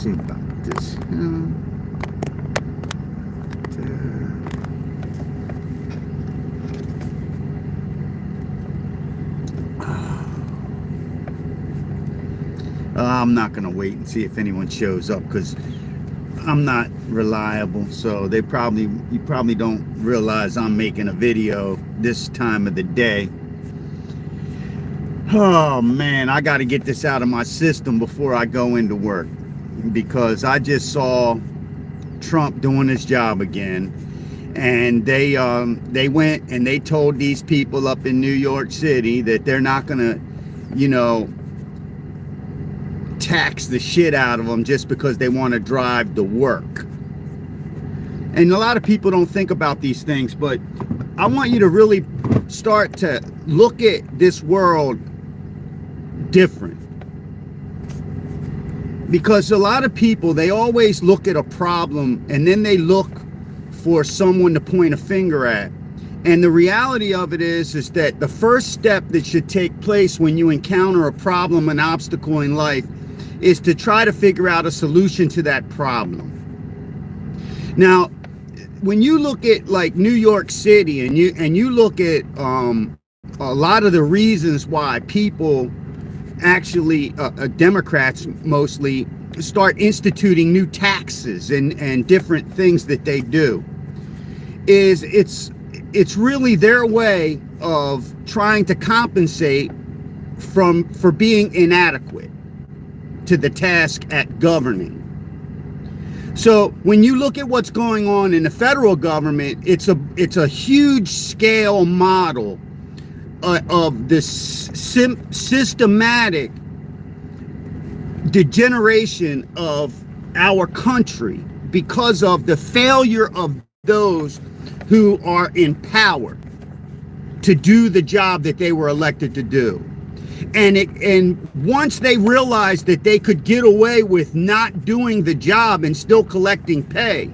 see about this. I'm not gonna wait and see if anyone shows up because I'm not reliable. So you probably don't realize I'm making a video this time of the day. Oh man, I got to get this out of my system before I go into work, because I just saw Trump doing his job again, and they went and they told these people up in New York City that they're not gonna, tax the shit out of them just because they want to drive to work. And a lot of people don't think about these things, but I want you to really start to look at this world different. Because a lot of people, they always look at a problem and then they look for someone to point a finger at. And the reality of it is that the first step that should take place when you encounter a problem, an obstacle in life, is to try to figure out a solution to that problem. Now, when you look at like New York City and you look at a lot of the reasons why people actually, Democrats mostly, start instituting new taxes and different things that they do, is it's really their way of trying to compensate for being inadequate to the task at governing. So when you look at what's going on in the federal government, it's a huge scale model of this systematic degeneration of our country because of the failure of those who are in power to do the job that they were elected to do. And once they realized that they could get away with not doing the job and still collecting pay,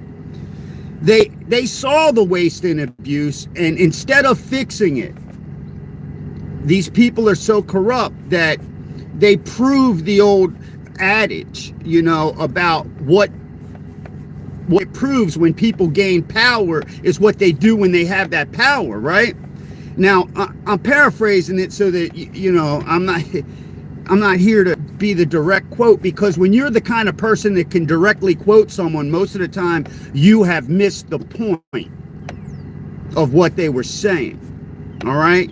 they saw the waste and abuse, and instead of fixing it, these people are so corrupt that they prove the old adage, about what it proves when people gain power is what they do when they have that power, right? Now, I'm paraphrasing it so that, I'm not here to be the direct quote, because when you're the kind of person that can directly quote someone, most of the time you have missed the point of what they were saying. All right?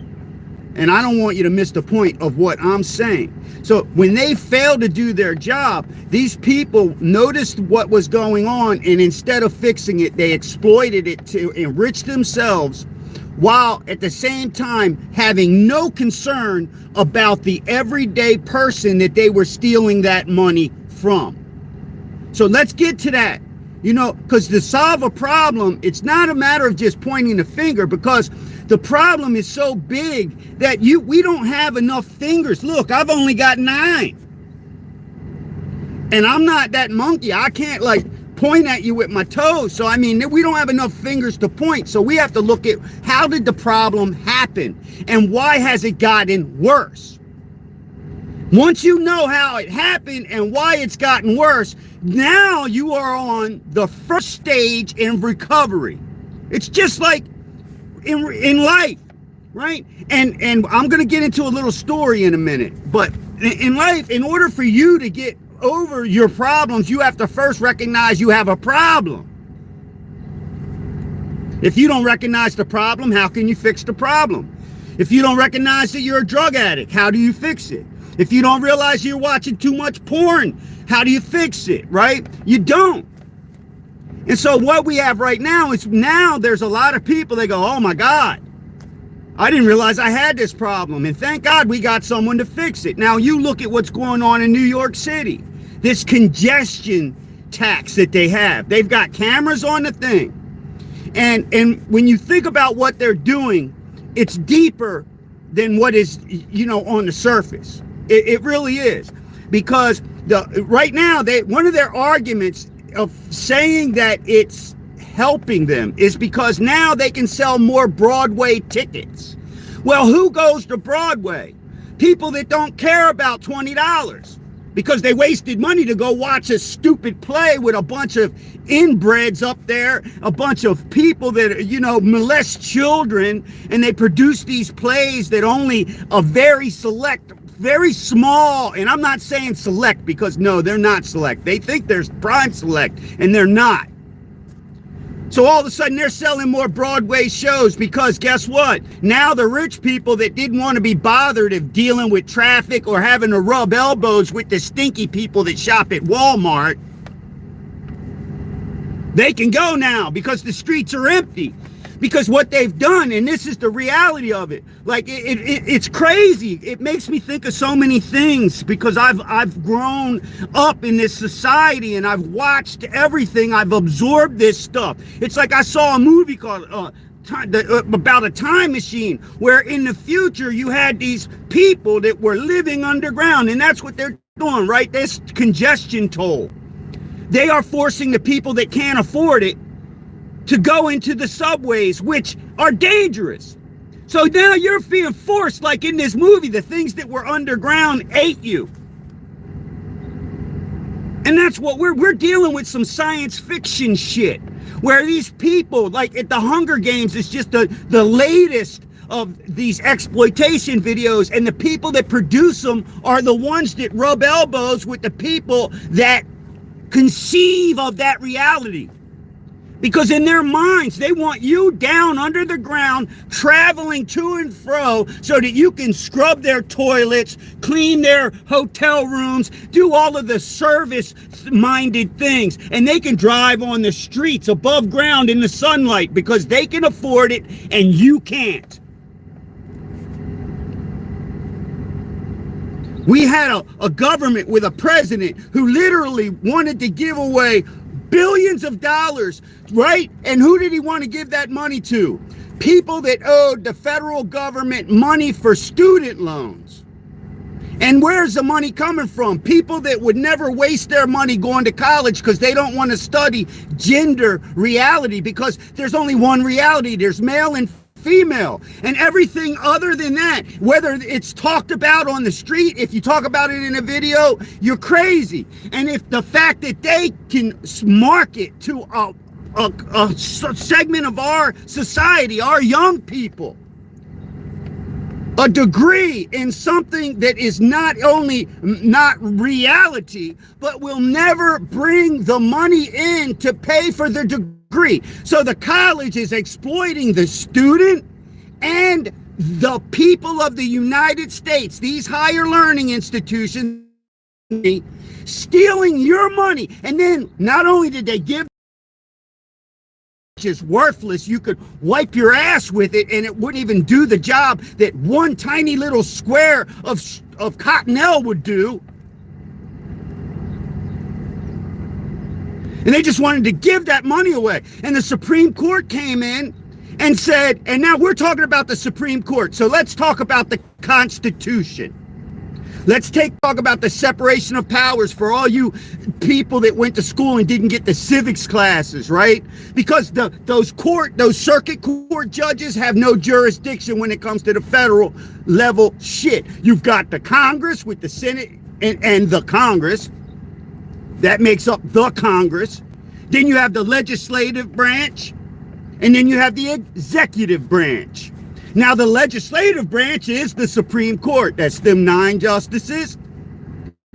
And I don't want you to miss the point of what I'm saying. So when they failed to do their job, these people noticed what was going on, and instead of fixing it, they exploited it to enrich themselves, while at the same time having no concern about the everyday person that they were stealing that money from. So let's get to that, because to solve a problem, it's not a matter of just pointing the finger, because the problem is so big that we don't have enough fingers. Look, I've only got 9. And I'm not that monkey. I can't point at you with my toes. So, we don't have enough fingers to point. So we have to look at how did the problem happen and why has it gotten worse? Once you know how it happened and why it's gotten worse, now you are on the first stage in recovery. It's just like in life, right? And I'm going to get into a little story in a minute. But in life, in order for you to get over your problems, you have to first recognize you have a problem. If you don't recognize the problem, how can you fix the problem? If you don't recognize that you're a drug addict, how do you fix it? If you don't realize you're watching too much porn, how do you fix it, right? You don't. And so what we have right now is there's a lot of people that go, oh my God, I didn't realize I had this problem. And thank God we got someone to fix it. Now you look at what's going on in New York City. This congestion tax that they have. They've got cameras on the thing. And when you think about what they're doing, it's deeper than what is, on the surface. It really is. Because right now, one of their arguments of saying that it's helping them is because now they can sell more Broadway tickets. Well, who goes to Broadway? People that don't care about $20. because they wasted money to go watch a stupid play with a bunch of inbreds up there, a bunch of people that, molest children, and they produce these plays that only a very select, very small, and I'm not saying select because no, they're not select. They think they're prime select, and they're not. So all of a sudden they're selling more Broadway shows because guess what? Now the rich people that didn't want to be bothered of dealing with traffic or having to rub elbows with the stinky people that shop at Walmart, they can go now because the streets are empty. Because what they've done, and this is the reality of it, like it's crazy. It makes me think of so many things because I've grown up in this society and I've watched everything. I've absorbed this stuff. It's like I saw a movie called about a time machine where in the future you had these people that were living underground, and that's what they're doing, right? This congestion toll. They are forcing the people that can't afford it to go into the subways, which are dangerous. So now you're being forced, like in this movie, the things that were underground ate you. And that's what we're dealing with, some science fiction shit, where these people, like at the Hunger Games, it's just the latest of these exploitation videos, and the people that produce them are the ones that rub elbows with the people that conceive of that reality. Because in their minds, they want you down under the ground, traveling to and fro so that you can scrub their toilets, clean their hotel rooms, do all of the service-minded things. And they can drive on the streets above ground in the sunlight because they can afford it and you can't. We had a government with a president who literally wanted to give away billions of dollars, right? And who did he want to give that money to? People that owed the federal government money for student loans. And where's the money coming from? People that would never waste their money going to college because they don't want to study gender reality, because there's only one reality. There's male and female, and everything other than that, whether it's talked about on the street, if you talk about it in a video, you're crazy. And if the fact that they can market to a segment of our society, our young people, a degree in something that is not only not reality, but will never bring the money in to pay for the degree. So the college is exploiting the student and the people of the United States, these higher learning institutions, stealing your money. And then not only did they give, which is worthless, you could wipe your ass with it and it wouldn't even do the job that one tiny little square of Cottonelle would do. And they just wanted to give that money away. And the Supreme Court came in and said, and now we're talking about the Supreme Court. So let's talk about the Constitution. Let's talk about the separation of powers for all you people that went to school and didn't get the civics classes, right? Because those circuit court judges have no jurisdiction when it comes to the federal level shit. You've got the Congress with the Senate and the Congress. That makes up the Congress. Then you have the legislative branch, and then you have the executive branch. Now, the legislative branch is the Supreme Court. That's them 9 justices,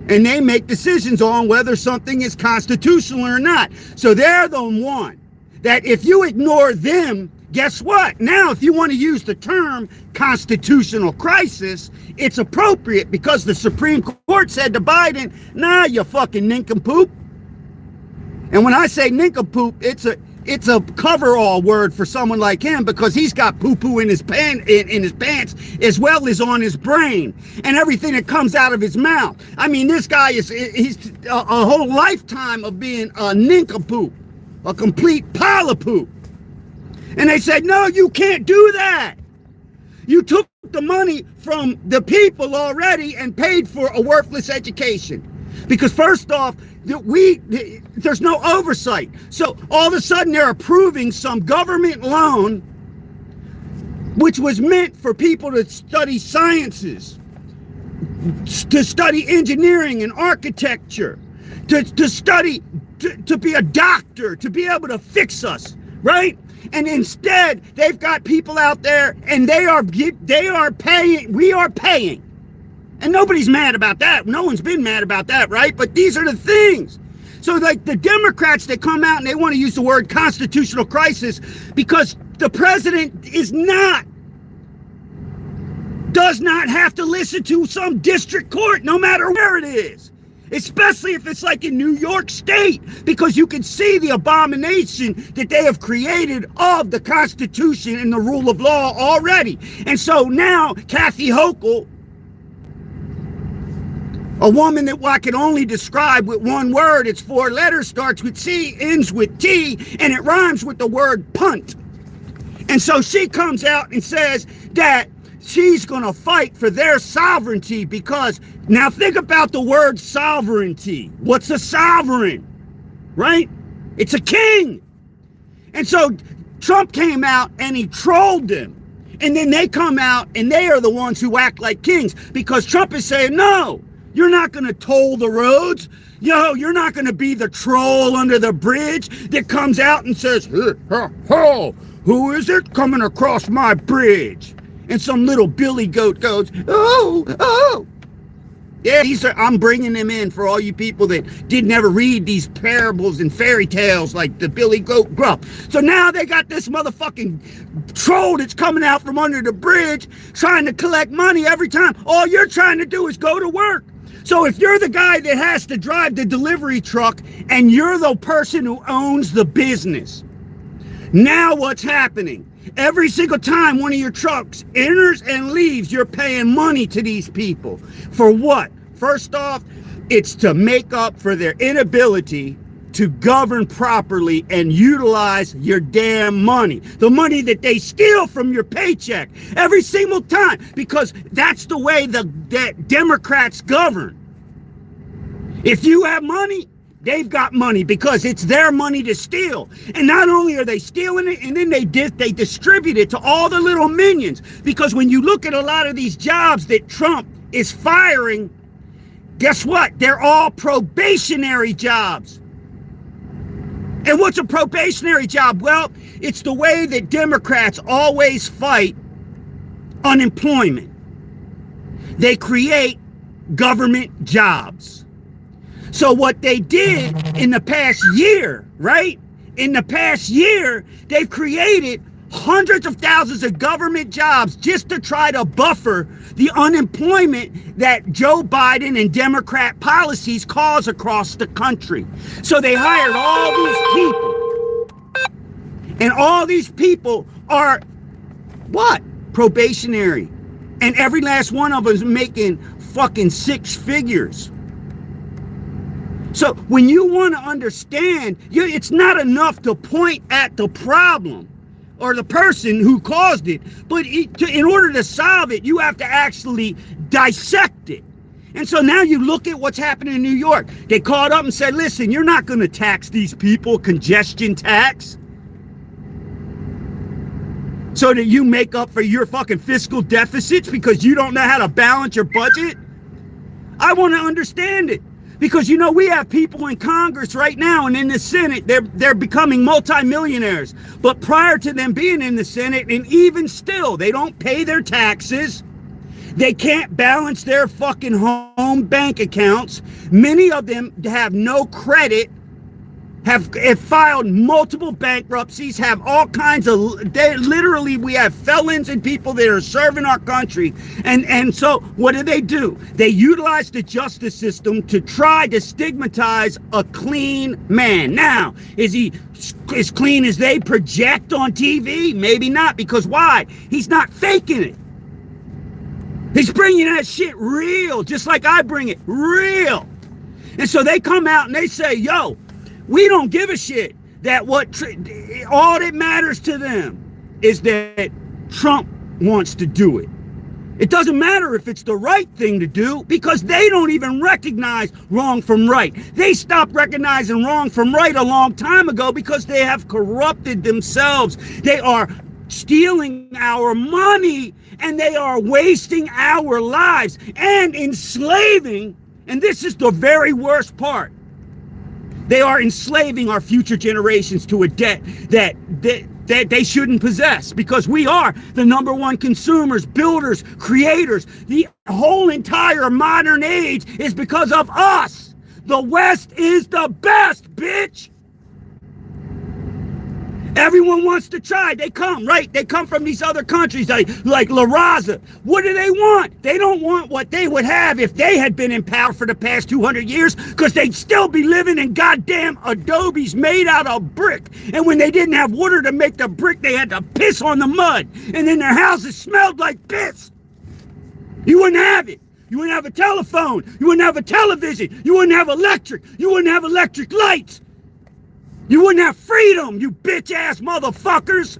and they make decisions on whether something is constitutional or not. So they're the one that if you ignore them, guess what? Now, if you want to use the term constitutional crisis, it's appropriate because the Supreme Court said to Biden, nah, you fucking nincompoop. And when I say nincompoop, it's a coverall word for someone like him because he's got poo-poo in his pants as well as on his brain and everything that comes out of his mouth. I mean, this guy he's a whole lifetime of being a nincompoop, a complete pile of poop. And they said, no, you can't do that. You took the money from the people already and paid for a worthless education. Because first off, there's no oversight. So all of a sudden they're approving some government loan which was meant for people to study sciences, to study engineering and architecture, to study, to be a doctor, to be able to fix us, right? And instead, they've got people out there and they are paying, we are paying. And nobody's mad about that. No one's been mad about that, right? But these are the things. So like the Democrats that come out and they want to use the word constitutional crisis because the president does not have to listen to some district court, no matter where it is. Especially if it's like in New York State, because you can see the abomination that they have created of the Constitution and the rule of law already. And so now Kathy Hochul, a woman that I can only describe with one word, it's 4 letters, starts with C, ends with T, and it rhymes with the word punt. And so she comes out and says that she's going to fight for their sovereignty because, now think about the word sovereignty. What's a sovereign, right? It's a king. And so Trump came out and he trolled them. And then they come out and they are the ones who act like kings because Trump is saying, no, you're not going to toll the roads. You're not going to be the troll under the bridge that comes out and says, who is it coming across my bridge? And some little billy goat goes, oh. Yeah, I'm bringing them in for all you people that didn't ever read these parables and fairy tales like the Billy Goat Gruff. So now they got this motherfucking troll that's coming out from under the bridge trying to collect money every time. All you're trying to do is go to work. So if you're the guy that has to drive the delivery truck and you're the person who owns the business, now what's happening? Every single time one of your trucks enters and leaves, you're paying money to these people. For what? First off, it's to make up for their inability to govern properly and utilize your damn money. The money that they steal from your paycheck every single time, because that's the way that Democrats govern. If you have money, they've got money because it's their money to steal. And not only are they stealing it, and then they distribute it to all the little minions. Because when you look at a lot of these jobs that Trump is firing, guess what? They're all probationary jobs. And what's a probationary job? Well, it's the way that Democrats always fight unemployment. They create government jobs. So what they did in the past year, right? In the past year, they've created hundreds of thousands of government jobs just to try to buffer the unemployment that Joe Biden and Democrat policies cause across the country. So they hired all these people. And all these people are what? Probationary. And every last one of them is making fucking 6 figures. So when you want to understand, it's not enough to point at the problem or the person who caused it, but in order to solve it, you have to actually dissect it. And so now you look at what's happening in New York. They called up and said, listen, you're not going to tax these people, congestion tax, so that you make up for your fucking fiscal deficits because you don't know how to balance your budget. I want to understand it. Because, you know, we have people in Congress right now and in the Senate, they're becoming multimillionaires. But prior to them being in the Senate, and even still, they don't pay their taxes. They can't balance their fucking home bank accounts. Many of them have no credit, have filed multiple bankruptcies, have all kinds of, we have felons and people that are serving our country. And so what do? They utilize the justice system to try to stigmatize a clean man. Now, is he as clean as they project on TV? Maybe not, because why? He's not faking it. He's bringing that shit real, just like I bring it real. And so they come out and they say, yo, we don't give a shit that all that matters to them is that Trump wants to do it. It doesn't matter if it's the right thing to do because they don't even recognize wrong from right. They stopped recognizing wrong from right a long time ago because they have corrupted themselves. They are stealing our money, and they are wasting our lives and enslaving, and this is the very worst part, they are enslaving our future generations to a debt that they shouldn't possess, because we are the #1 consumers, builders, creators. The whole entire modern age is because of us. The West is the best, bitch. Everyone wants to try. They come, right? They come from these other countries like La Raza. What do they want? They don't want what they would have if they had been in power for the past 200 years, because they'd still be living in goddamn adobes made out of brick. And when they didn't have water to make the brick, they had to piss on the mud. And then their houses smelled like piss. You wouldn't have it. You wouldn't have a telephone. You wouldn't have a television. You wouldn't have electric. You wouldn't have electric lights. You wouldn't have freedom, you bitch-ass motherfuckers.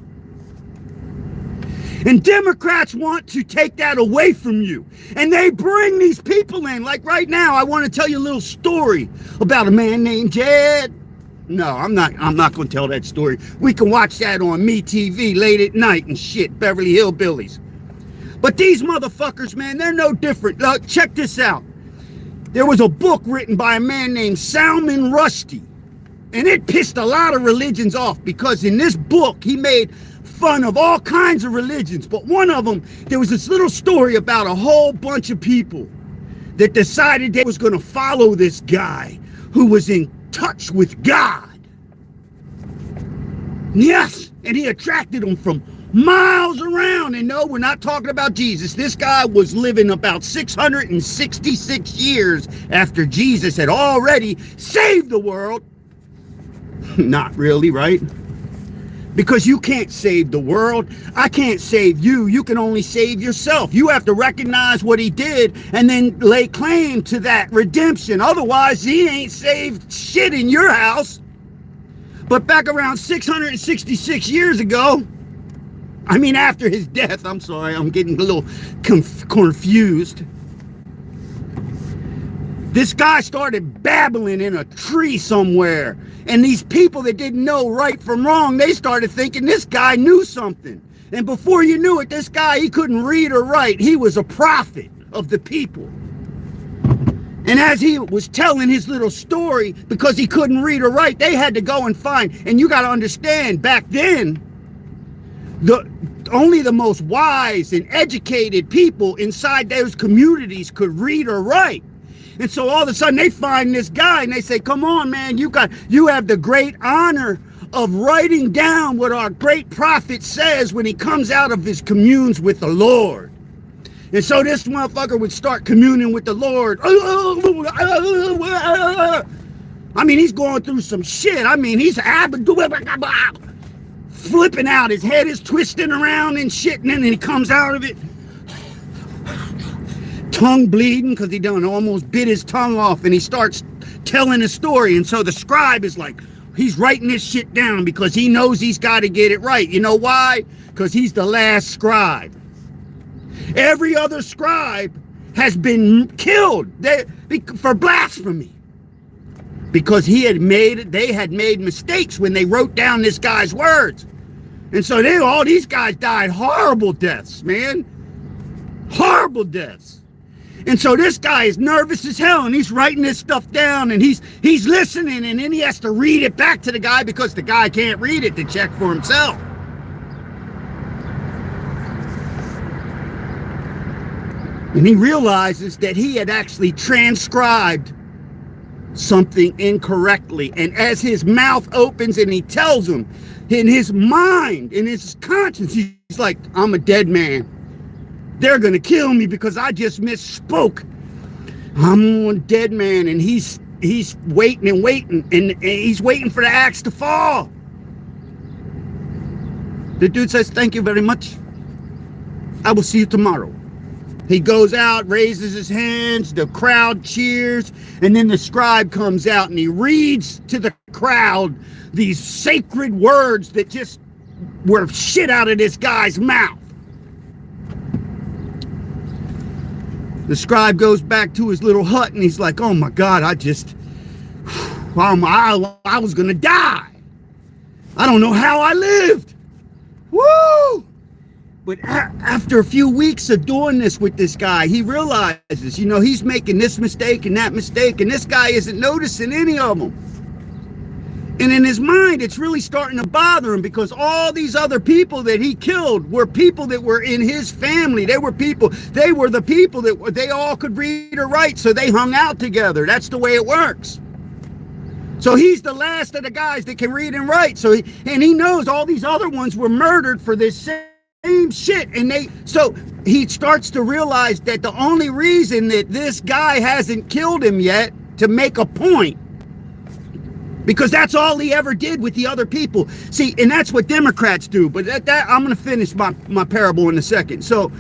And Democrats want to take that away from you. And they bring these people in. Like right now, I want to tell you a little story about a man named Jed. No, I'm not going to tell that story. We can watch that on MeTV late at night and shit, Beverly Hillbillies. But these motherfuckers, man, they're no different. Check this out. There was a book written by a man named Salman Rushdie. And it pissed a lot of religions off, because in this book, he made fun of all kinds of religions. But one of them, there was this little story about a whole bunch of people that decided they was going to follow this guy who was in touch with God. Yes, and he attracted them from miles around. And no, we're not talking about Jesus. This guy was living about 666 years after Jesus had already saved the world. Not really, right? Because you can't save the world. I can't save you. You can only save yourself. You have to recognize what he did and then lay claim to that redemption. Otherwise, he ain't saved shit in your house. But back around 666 years ago, I mean after his death, I'm sorry, I'm getting a little confused. This guy started babbling in a tree somewhere. And these people that didn't know right from wrong, they started thinking this guy knew something. And before you knew it, this guy, he couldn't read or write. He was a prophet of the people. And as he was telling his little story, because he couldn't read or write, they had to go and find. And you got to understand, back then, only the most wise and educated people inside those communities could read or write. And so all of a sudden they find this guy and they say, come on, man, you have the great honor of writing down what our great prophet says when he comes out of his communes with the Lord. And so this motherfucker would start communing with the Lord. I mean, he's going through some shit. I mean, he's flipping out. His head is twisting around and shit. And then he comes out of it, tongue bleeding, because he done almost bit his tongue off, and he starts telling a story. And so the scribe is like, he's writing this shit down because he knows he's got to get it right. You know why? Because he's the last scribe. Every other scribe has been killed for blasphemy, because they had made mistakes when they wrote down this guy's words. And so all these guys died horrible deaths, man. Horrible deaths. And so this guy is nervous as hell, and he's writing this stuff down, and he's listening, and then he has to read it back to the guy because the guy can't read it to check for himself. And he realizes that he had actually transcribed something incorrectly. And as his mouth opens and he tells him, in his mind, in his conscience, he's like, I'm a dead man. They're going to kill me because I just misspoke. I'm a dead man. And he's waiting and waiting. And he's waiting for the axe to fall. The dude says, thank you very much. I will see you tomorrow. He goes out, raises his hands, the crowd cheers, and then the scribe comes out and he reads to the crowd these sacred words that just were shit out of this guy's mouth. The scribe goes back to his little hut and he's like, oh my God, I was gonna die. I don't know how I lived. Woo! But after a few weeks of doing this with this guy, he realizes, you know, he's making this mistake and that mistake, and this guy isn't noticing any of them. And in his mind, it's really starting to bother him, because all these other people that he killed were people that were in his family. They were the people that they all could read or write, so they hung out together. That's the way it works. So he's the last of the guys that can read and write. So he knows all these other ones were murdered for this same shit. So he starts to realize that the only reason that this guy hasn't killed him yet, to make a point, because that's all he ever did with the other people. See, and that's what Democrats do. But that I'm going to finish my parable in a second. So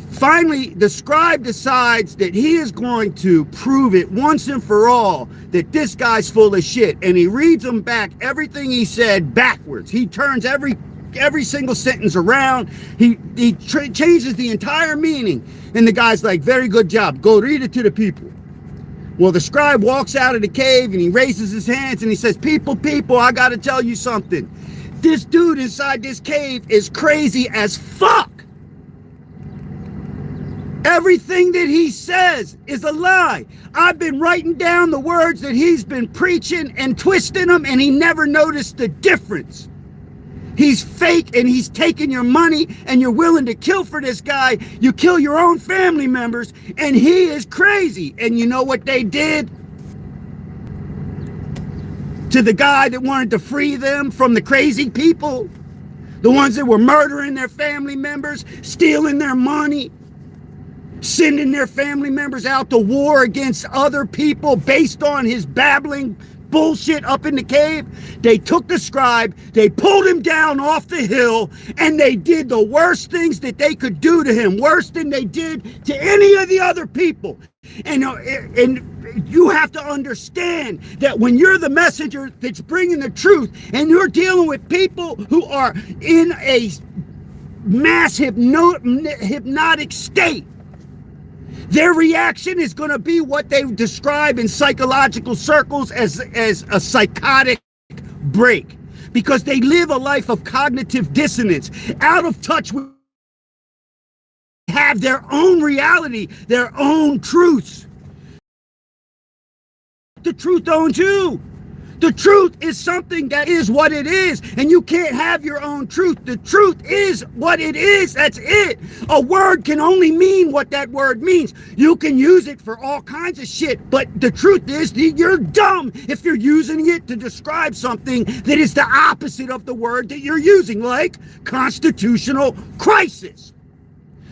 finally, the scribe decides that he is going to prove it once and for all that this guy's full of shit. And he reads him back everything he said backwards. He turns every single sentence around. He changes the entire meaning. And the guy's like, very good job. Go read it to the people. Well, the scribe walks out of the cave and he raises his hands and he says, people, I got to tell you something. This dude inside this cave is crazy as fuck. Everything that he says is a lie. I've been writing down the words that he's been preaching and twisting them, and he never noticed the difference. He's fake, and he's taking your money, and you're willing to kill for this guy. You kill your own family members, and he is crazy. And you know what they did to the guy that wanted to free them from the crazy people? The ones that were murdering their family members, stealing their money, sending their family members out to war against other people based on his babbling bullshit up in the cave. They took the scribe, they pulled him down off the hill, and they did the worst things that they could do to him, worse than they did to any of the other people. And you have to understand that when you're the messenger that's bringing the truth, and you're dealing with people who are in a mass hypnotic state, their reaction is going to be what they describe in psychological circles as a psychotic break, because they live a life of cognitive dissonance, out of touch with, have their own reality, their own truths. The truth owns you. The truth is something that is what it is, and you can't have your own truth. The truth is what it is. That's it. A word can only mean what that word means. You can use it for all kinds of shit, but the truth is that you're dumb if you're using it to describe something that is the opposite of the word that you're using, like constitutional crisis.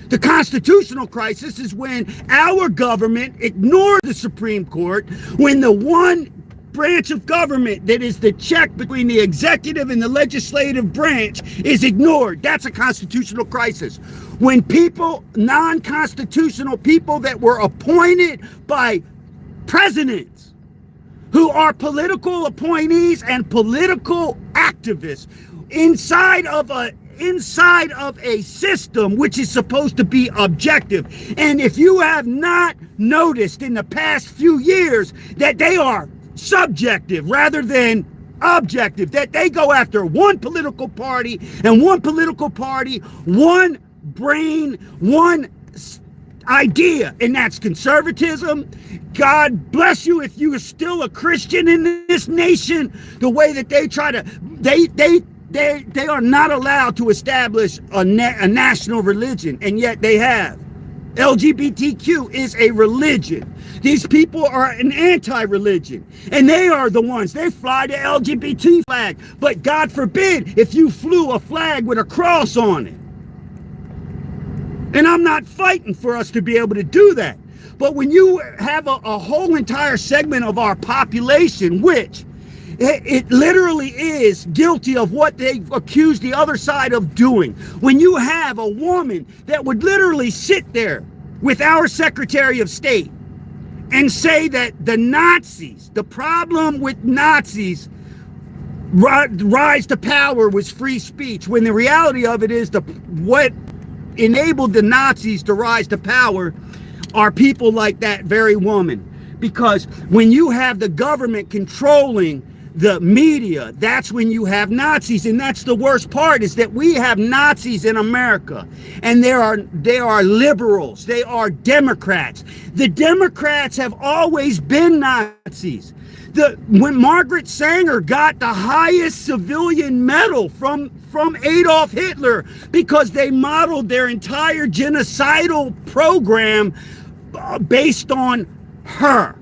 The constitutional crisis is when our government ignored the Supreme Court, when the one branch of government that is the check between the executive and the legislative branch is ignored. That's a constitutional crisis. When people, non-constitutional people that were appointed by presidents, who are political appointees and political activists inside of a system which is supposed to be objective. And if you have not noticed in the past few years that they are subjective rather than objective, that they go after one political party, one brain, one idea, and that's conservatism. God bless you if you are still a Christian in this nation. The way that they try to, they are not allowed to establish a national religion, and yet they have. LGBTQ is a religion. These people are an anti-religion, and they are the ones, they fly the LGBT flag. But God forbid if you flew a flag with a cross on it. And I'm not fighting for us to be able to do that. But when you have a whole entire segment of our population, which it literally is guilty of what they accuse the other side of doing. When you have a woman that would literally sit there with our Secretary of State and say that the Nazis, the problem with Nazis rise to power was free speech, when the reality of it is what enabled the Nazis to rise to power are people like that very woman. Because when you have the government controlling the media, that's when you have Nazis. And that's the worst part, is that we have Nazis in America, and they are liberals, they are Democrats. The Democrats have always been Nazis. When Margaret Sanger got the highest civilian medal from Adolf Hitler, because they modeled their entire genocidal program based on her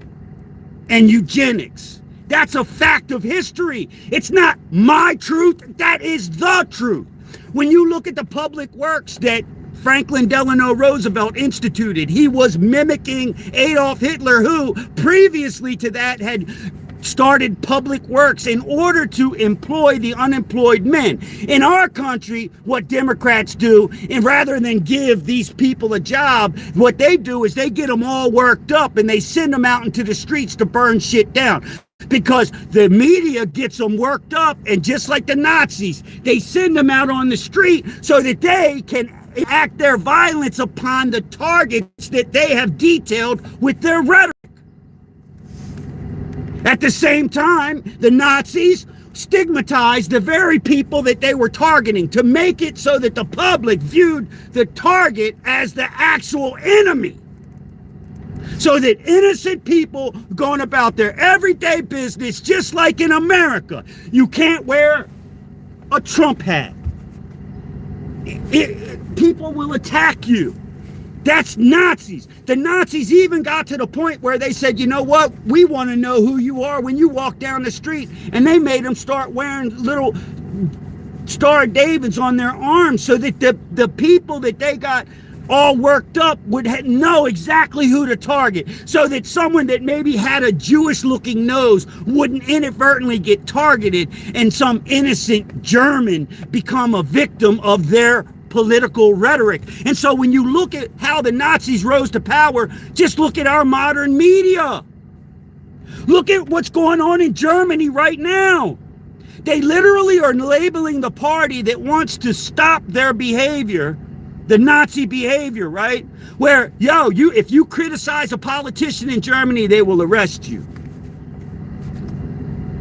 and eugenics. That's a fact of history. It's not my truth. That is the truth. When you look at the public works that Franklin Delano Roosevelt instituted, he was mimicking Adolf Hitler, who previously to that had started public works in order to employ the unemployed men. In our country, what Democrats do, and rather than give these people a job, what they do is they get them all worked up and they send them out into the streets to burn shit down. Because the media gets them worked up, and just like the Nazis, they send them out on the street so that they can act their violence upon the targets that they have detailed with their rhetoric. At the same time, the Nazis stigmatized the very people that they were targeting to make it so that the public viewed the target as the actual enemy. So that innocent people going about their everyday business, just like in America, you can't wear a Trump hat. People will attack you. That's Nazis. The Nazis even got to the point where they said, you know what? We want to know who you are when you walk down the street. And they made them start wearing little Star Davids on their arms so that the people that they got all worked up would know exactly who to target, so that someone that maybe had a Jewish looking nose wouldn't inadvertently get targeted and some innocent German become a victim of their political rhetoric. And so when you look at how the Nazis rose to power, just look at our modern media. Look at what's going on in Germany right now. They literally are labeling the party that wants to stop their behavior, the Nazi behavior, right? Where, if you criticize a politician in Germany, they will arrest you.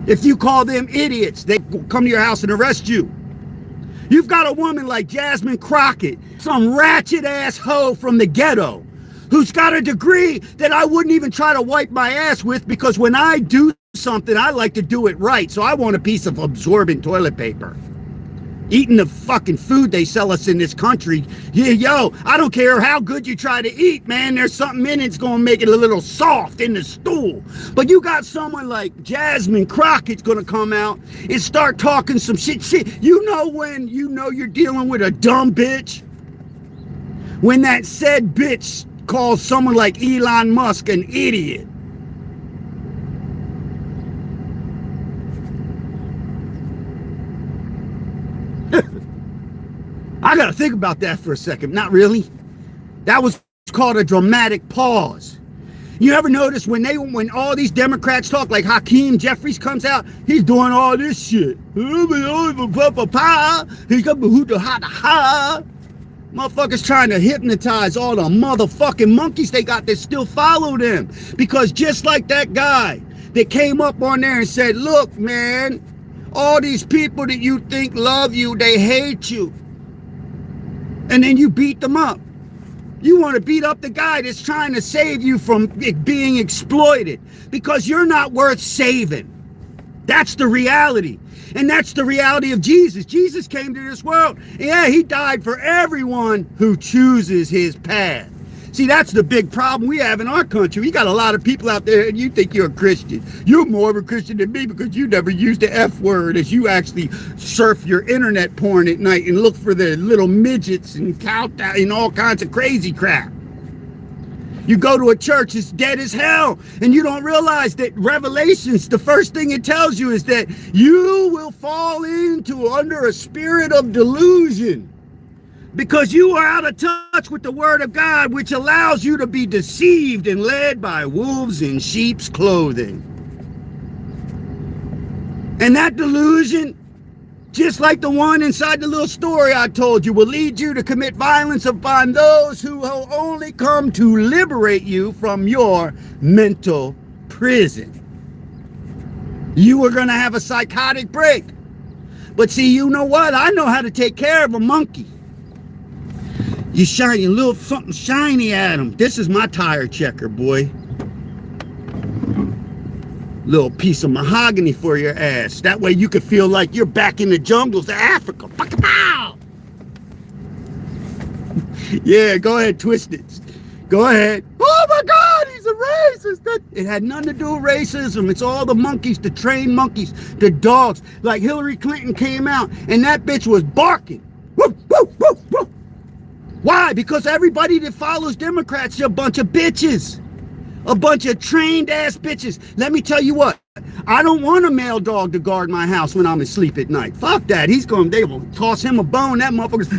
If you call them idiots, they come to your house and arrest you. You've got a woman like Jasmine Crockett, some ratchet ass hoe from the ghetto, who's got a degree that I wouldn't even try to wipe my ass with, because when I do something, I like to do it right. So I want a piece of absorbent toilet paper. Eating the fucking food they sell us in this country. Yeah, I don't care how good you try to eat, man. There's something in it's gonna make it a little soft in the stool. But you got someone like Jasmine Crockett's gonna come out and start talking some shit. You know when you know you're dealing with a dumb bitch? When that said bitch calls someone like Elon Musk an idiot. I gotta think about that for a second. Not really. That was called a dramatic pause. You ever notice when all these Democrats talk, like Hakeem Jeffries comes out, he's doing all this shit. Motherfuckers trying to hypnotize all the motherfucking monkeys they got that still follow them. Because just like that guy that came up on there and said, look, man, all these people that you think love you, they hate you. And then you beat them up. You want to beat up the guy that's trying to save you from being exploited, because you're not worth saving. That's the reality. And that's the reality of Jesus. Jesus came to this world. Yeah, he died for everyone who chooses his path. See, that's the big problem we have in our country. We got a lot of people out there, and you think you're a Christian. You're more of a Christian than me because you never used the F word as you actually surf your internet porn at night and look for the little midgets and countdown and all kinds of crazy crap. You go to a church, it's dead as hell, and you don't realize that Revelations, the first thing it tells you is that you will fall under a spirit of delusion. Because you are out of touch with the word of God, which allows you to be deceived and led by wolves in sheep's clothing. And that delusion, just like the one inside the little story I told you, will lead you to commit violence upon those who will only come to liberate you from your mental prison. You were going to have a psychotic break. But see, you know what? I know how to take care of a monkey. You shine a little something shiny at him. This is my tire checker, boy. Little piece of mahogany for your ass. That way you can feel like you're back in the jungles of Africa. Yeah, go ahead, twist it. Go ahead. Oh my God, he's a racist. It had nothing to do with racism. It's all the monkeys, the trained monkeys, the dogs. Like Hillary Clinton came out and that bitch was barking. Woo, woo, woo, woo. Why? Because everybody that follows Democrats are a bunch of bitches. A bunch of trained ass bitches. Let me tell you what. I don't want a male dog to guard my house when I'm asleep at night. Fuck that. They will toss him a bone. That motherfucker's.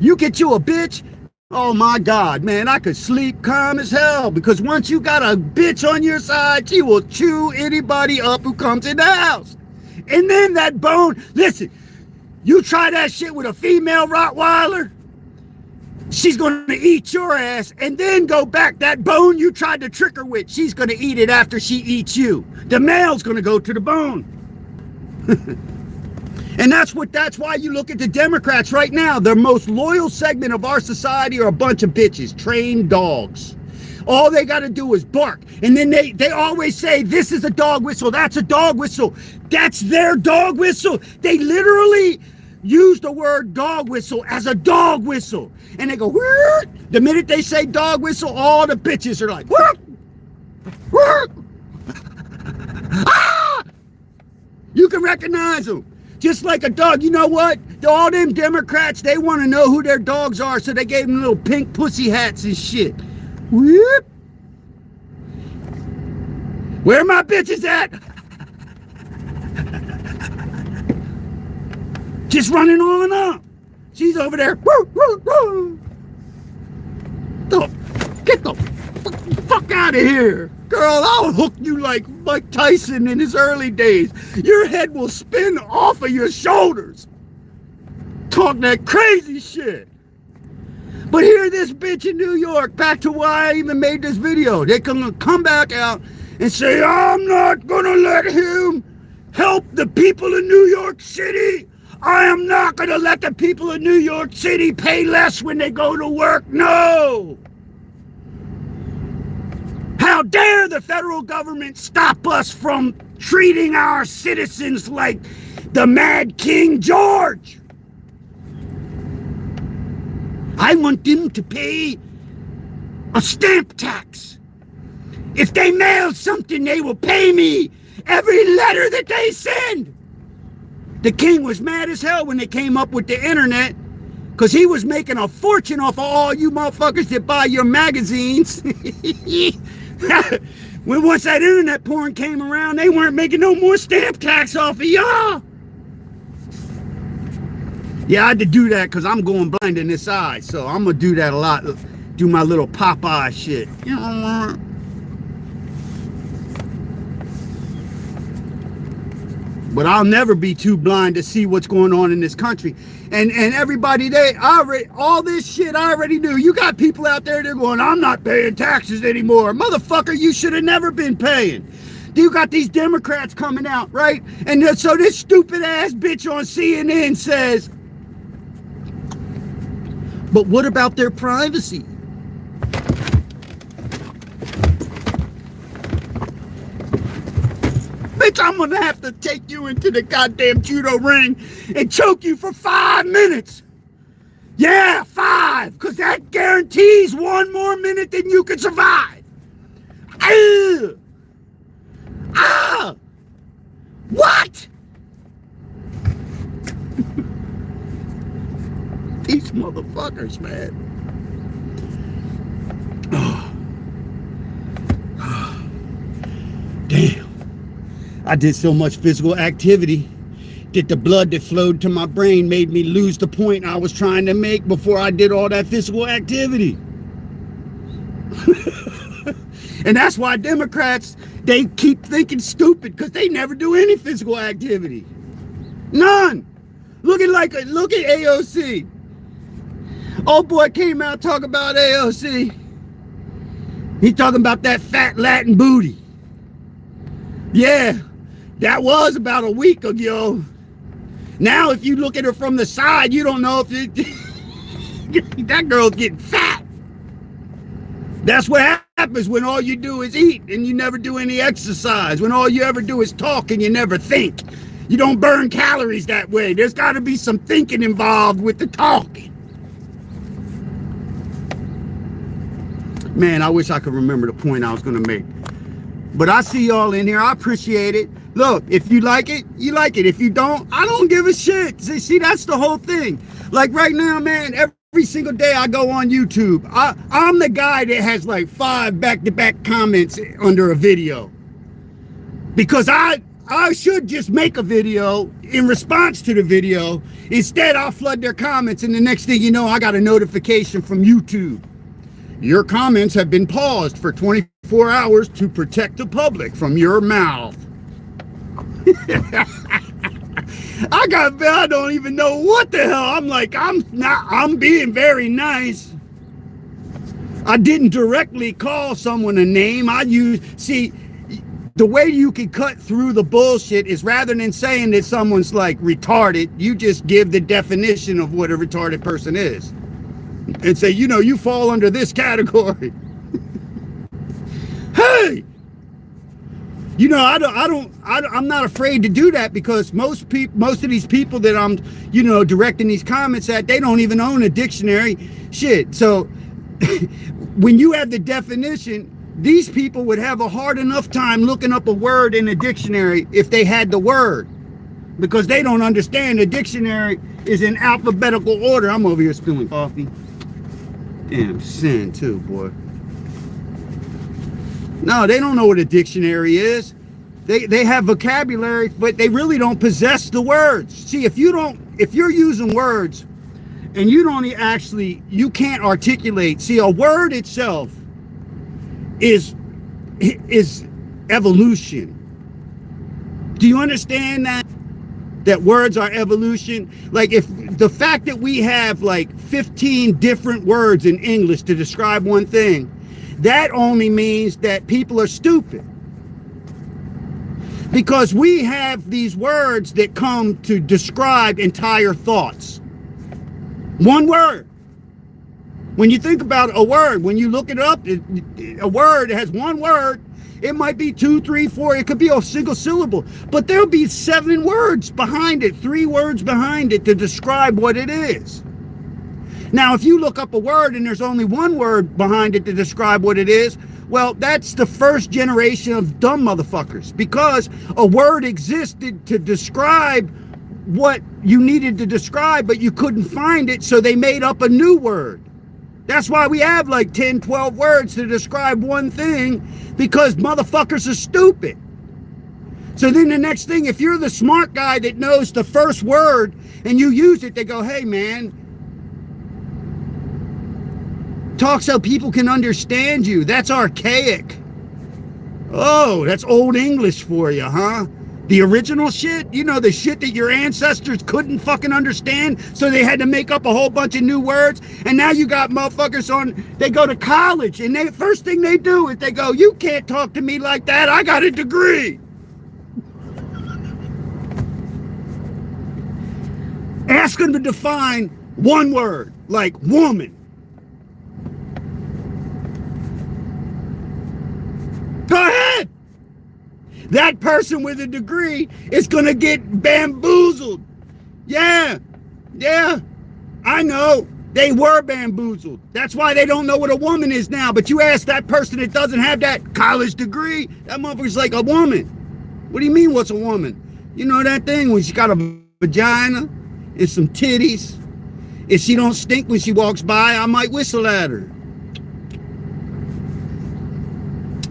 You get you a bitch. Oh my God, man. I could sleep calm as hell. Because once you got a bitch on your side, she will chew anybody up who comes in the house. And then that bone. Listen, you try that shit with a female Rottweiler. She's going to eat your ass and then go back. That bone you tried to trick her with, she's going to eat it after she eats you. The male's going to go to the bone. And that's why you look at the Democrats right now. Their most loyal segment of our society are a bunch of bitches, trained dogs. All they got to do is bark. And then they always say, this is a dog whistle. That's a dog whistle. That's their dog whistle. They literally use the word dog whistle as a dog whistle. And they go, Whoop! The minute they say dog whistle, all the bitches are like, Whoop! Whoop! Ah! You can recognize them. Just like a dog. You know what? All them Democrats, they want to know who their dogs are, so they gave them little pink pussy hats and shit. Whoop! Where my bitches at? Just running on up. She's over there. Woo, woo, woo. Get the fuck out of here. Girl, I'll hook you like Mike Tyson in his early days. Your head will spin off of your shoulders. Talk that crazy shit. But here this bitch in New York, back to why I even made this video. They can come back out and say, I'm not gonna let him help the people in New York City. I am not going to let the people of New York City pay less when they go to work. No! How dare the federal government stop us from treating our citizens like the Mad King George? I want them to pay a stamp tax. If they mail something, they will pay me every letter that they send. The king was mad as hell when they came up with the internet, because he was making a fortune off of all you motherfuckers that buy your magazines. When once that internet porn came around, they weren't making no more stamp tax off of y'all. Yeah, I had to do that because I'm going blind in this eye, so I'm going to do that a lot. Do my little Popeye shit. You know, but I'll never be too blind to see what's going on in this country. And everybody, all this shit I already knew. You got people out there, they're going, I'm not paying taxes anymore. Motherfucker, you should have never been paying. You got these Democrats coming out, right? And so this stupid ass bitch on CNN says, but what about their privacy? Bitch, I'm gonna have to take you into the goddamn judo ring and choke you for 5 minutes. Yeah, 5, because that guarantees 1 more minute than you can survive. What? These motherfuckers, man. Damn. I did so much physical activity that the blood that flowed to my brain made me lose the point I was trying to make before I did all that physical activity. And that's why Democrats, they keep thinking stupid, because they never do any physical activity. None. Look at AOC. Old boy came out talking about AOC. He's talking about that fat Latin booty. Yeah, that was about a week ago. Now, if you look at her from the side, you don't know if it, that girl's getting fat. That's what happens when all you do is eat and you never do any exercise. When all you ever do is talk and you never think. You don't burn calories that way. There's got to be some thinking involved with the talking. Man, I wish I could remember the point I was going to make. But I see y'all in here. I appreciate it. Look, if you like it, you like it. If you don't, I don't give a shit. See, that's the whole thing. Like right now, man, every single day I go on YouTube. I'm the guy that has like 5 back-to-back comments under a video. Because I should just make a video in response to the video. Instead, I'll flood their comments, and the next thing you know, I got a notification from YouTube. Your comments have been paused for 24 hours to protect the public from your mouth. I don't even know what the hell. I'm being very nice. I didn't directly call someone a name. See, the way you can cut through the bullshit is rather than saying that someone's like retarded, you just give the definition of what a retarded person is. And say, you fall under this category. Hey, I'm not afraid to do that because most of these people that I'm, directing these comments at, they don't even own a dictionary. Shit. So when you have the definition, these people would have a hard enough time looking up a word in a dictionary if they had the word, because they don't understand the dictionary is in alphabetical order. I'm over here spilling coffee. Damn sin too, boy. No, they don't know what a dictionary is. They have vocabulary, but they really don't possess the words. See, if you're using words and you can't articulate. See, a word itself is evolution. Do you understand that? That words are evolution? Like, if the fact that we have like 15 different words in English to describe one thing, that only means that people are stupid. Because we have these words that come to describe entire thoughts. One word. When you think about a word, when you look it up, a word has one word. It might be 2, 3, 4. It could be a single syllable. But there'll be 7 words behind it, 3 words behind it to describe what it is. Now, if you look up a word and there's only one word behind it to describe what it is, well, that's the first generation of dumb motherfuckers, because a word existed to describe what you needed to describe, but you couldn't find it, so they made up a new word. That's why we have like 10, 12 words to describe one thing, because motherfuckers are stupid. So then the next thing, if you're the smart guy that knows the first word and you use it, they go, hey man, talk so people can understand you. That's archaic. Oh, that's old English for you, huh? The original shit, the shit that your ancestors couldn't fucking understand, so they had to make up a whole bunch of new words. And now you got motherfuckers they go to college, and first thing they do is they go, you can't talk to me like that, I got a degree. Ask them to define one word, like woman. Go ahead. That person with a degree is going to get bamboozled. Yeah, I know. They were bamboozled. That's why they don't know what a woman is now. But you ask that person that doesn't have that college degree, that motherfucker's like, a woman. What do you mean, what's a woman? You know that thing when she got a vagina and some titties? If she don't stink when she walks by, I might whistle at her.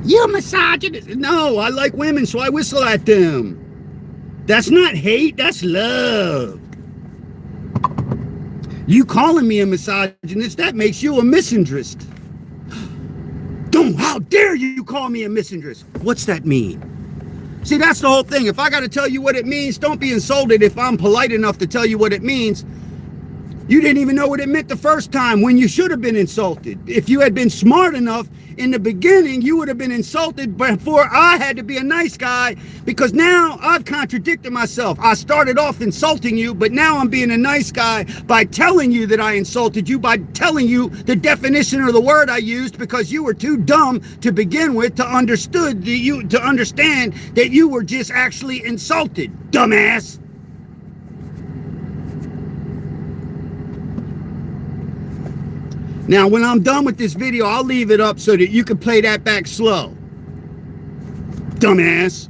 You're misogynist. No, I like women, so I whistle at them. That's not hate, that's love. You calling me a misogynist, that makes you a misandrist. Don't, how dare you call me a misandrist? What's that mean? See, that's the whole thing. If I got to tell you what it means, don't be insulted if I'm polite enough to tell you what it means. You didn't even know what it meant the first time when you should have been insulted. If you had been smart enough in the beginning, you would have been insulted before I had to be a nice guy, because now I've contradicted myself. I started off insulting you, but now I'm being a nice guy by telling you that I insulted you, by telling you the definition of the word I used, because you were too dumb to begin with to understand that you were just actually insulted, dumbass. Now, when I'm done with this video, I'll leave it up so that you can play that back slow. Dumbass.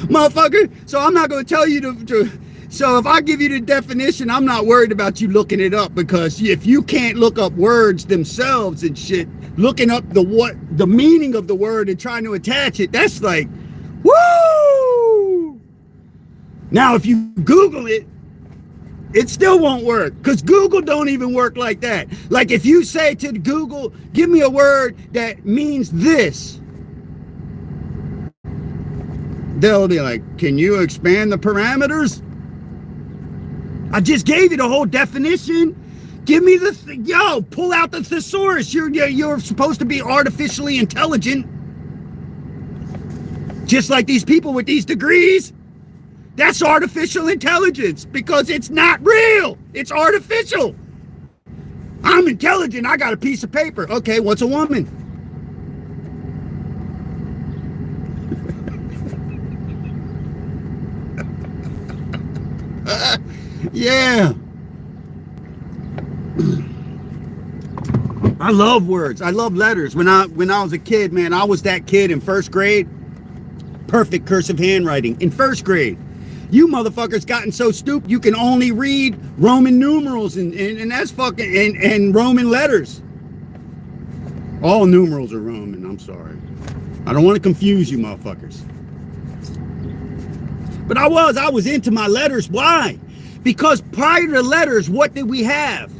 Motherfucker. So I'm not going to tell you so if I give you the definition, I'm not worried about you looking it up, because if you can't look up words themselves and shit, looking up the meaning of the word and trying to attach it, that's like, woo! Now, if you Google it, it still won't work, because Google don't even work like that. Like if you say to Google, give me a word that means this, they'll be like, can you expand the parameters? I just gave you the whole definition. Give me pull out the thesaurus. You're supposed to be artificially intelligent, just like these people with these degrees. That's artificial intelligence, because it's not real. It's artificial. I'm intelligent. I got a piece of paper. Okay, what's a woman? Yeah. I love words. I love letters. When I was a kid, man, I was that kid in first grade. Perfect cursive handwriting in first grade. You motherfuckers gotten so stupid you can only read Roman numerals and that's fucking and Roman letters. All numerals are Roman. I'm sorry. I don't want to confuse you motherfuckers. But I was into my letters. Why? Because prior to letters, what did we have?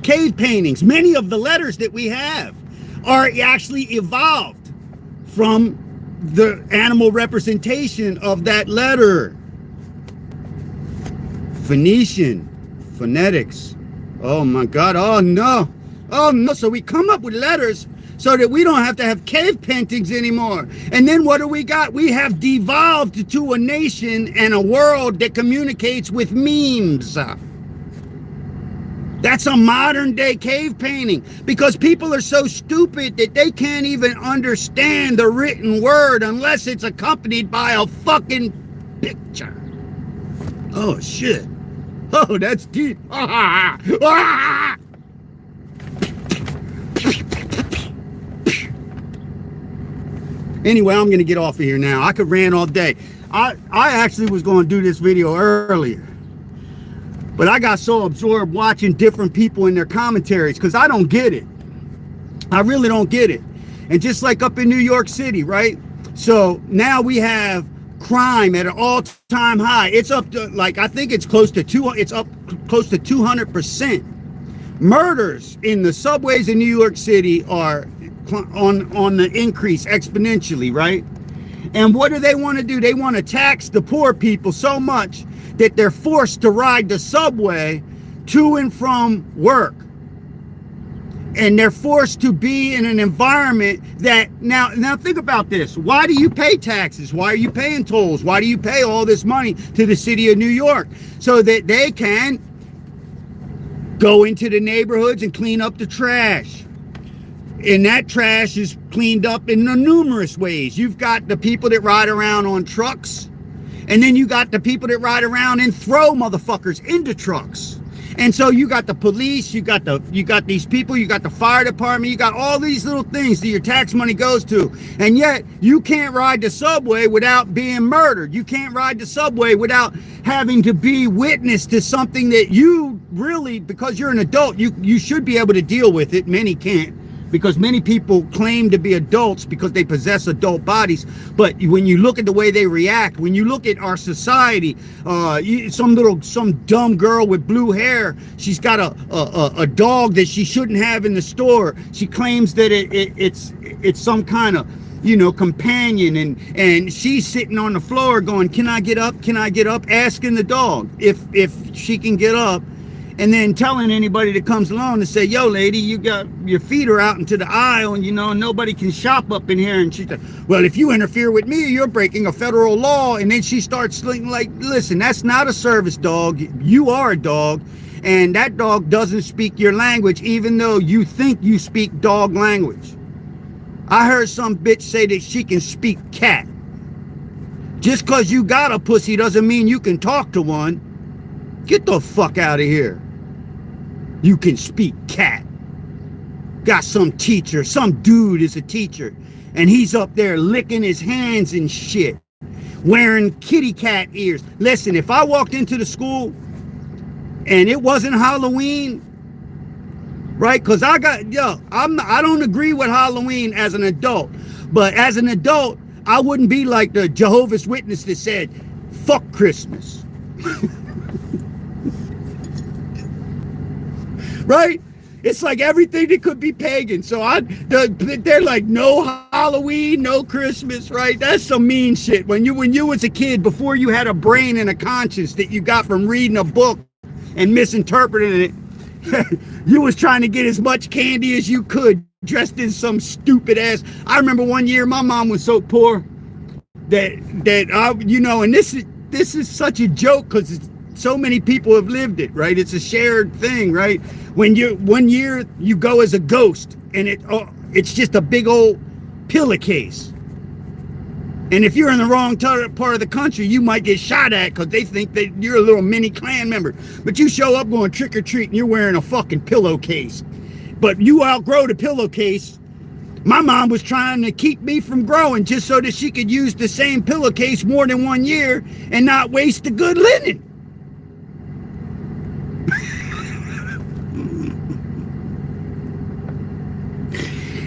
Cave paintings. Many of the letters that we have are actually evolved from the animal representation of that letter. Phoenician, phonetics. Oh my God. Oh no. Oh no. So we come up with letters so that we don't have to have cave paintings anymore. And then what do we got? We have devolved to a nation and a world that communicates with memes. That's a modern day cave painting, because people are so stupid that they can't even understand the written word unless it's accompanied by a fucking picture. Oh shit. Oh, that's deep. Anyway, I'm going to get off of here now. I could rant all day. I actually was going to do this video earlier, but I got so absorbed watching different people in their commentaries, because I don't get it. I really don't get it. And just like up in New York City, right? So now we have crime at an all-time high. It's up to, like, I think it's close to 200%. Murders in the subways in New York City are on the increase exponentially, right? And what do they want to do? They want to tax the poor people so much that they're forced to ride the subway to and from work. And they're forced to be in an environment that, now think about this. Why do you pay taxes? Why are you paying tolls? Why do you pay all this money to the city of New York? So that they can go into the neighborhoods and clean up the trash. And that trash is cleaned up in numerous ways. You've got the people that ride around on trucks, and then you got the people that ride around and throw motherfuckers into trucks. And so you got the police, you got these people, you got the fire department, you got all these little things that your tax money goes to. And yet you can't ride the subway without being murdered. You can't ride the subway without having to be witness to something that you really, because you're an adult, you should be able to deal with it. Many can't, because many people claim to be adults because they possess adult bodies. But when you look at the way they react, when you look at our society, some dumb girl with blue hair, she's got a dog that she shouldn't have in the store. She claims that it's some kind of companion, and she's sitting on the floor going, can I get up? Can I get up? Asking the dog if she can get up, and then telling anybody that comes along to say, yo, lady, you got your feet are out into the aisle, and nobody can shop up in here. And she's like, well, if you interfere with me, you're breaking a federal law. And then she starts like, listen, that's not a service dog. You are a dog, and that dog doesn't speak your language, even though you think you speak dog language. I heard some bitch say that she can speak cat. Just because you got a pussy doesn't mean you can talk to one. Get the fuck out of here. You can speak cat. Got some teacher, some dude is a teacher, and he's up there licking his hands and shit, wearing kitty cat ears. Listen, if I walked into the school and it wasn't Halloween, right? Because I don't agree with Halloween as an adult, but as an adult, I wouldn't be like the Jehovah's Witness that said, fuck Christmas. Right? It's like everything that could be pagan. So they're like, no Halloween, no Christmas, right? That's some mean shit. When you was a kid, before you had a brain and a conscience that you got from reading a book and misinterpreting it, you was trying to get as much candy as you could, dressed in some stupid ass. I remember one year my mom was so poor that I, and this is such a joke because so many people have lived it, right? It's a shared thing, right? When one year you go as a ghost, and it's just a big old pillowcase. And if you're in the wrong part of the country, you might get shot at because they think that you're a little mini Klan member. But you show up going trick or treat and you're wearing a fucking pillowcase. But you outgrow the pillowcase. My mom was trying to keep me from growing just so that she could use the same pillowcase more than 1 year and not waste the good linen.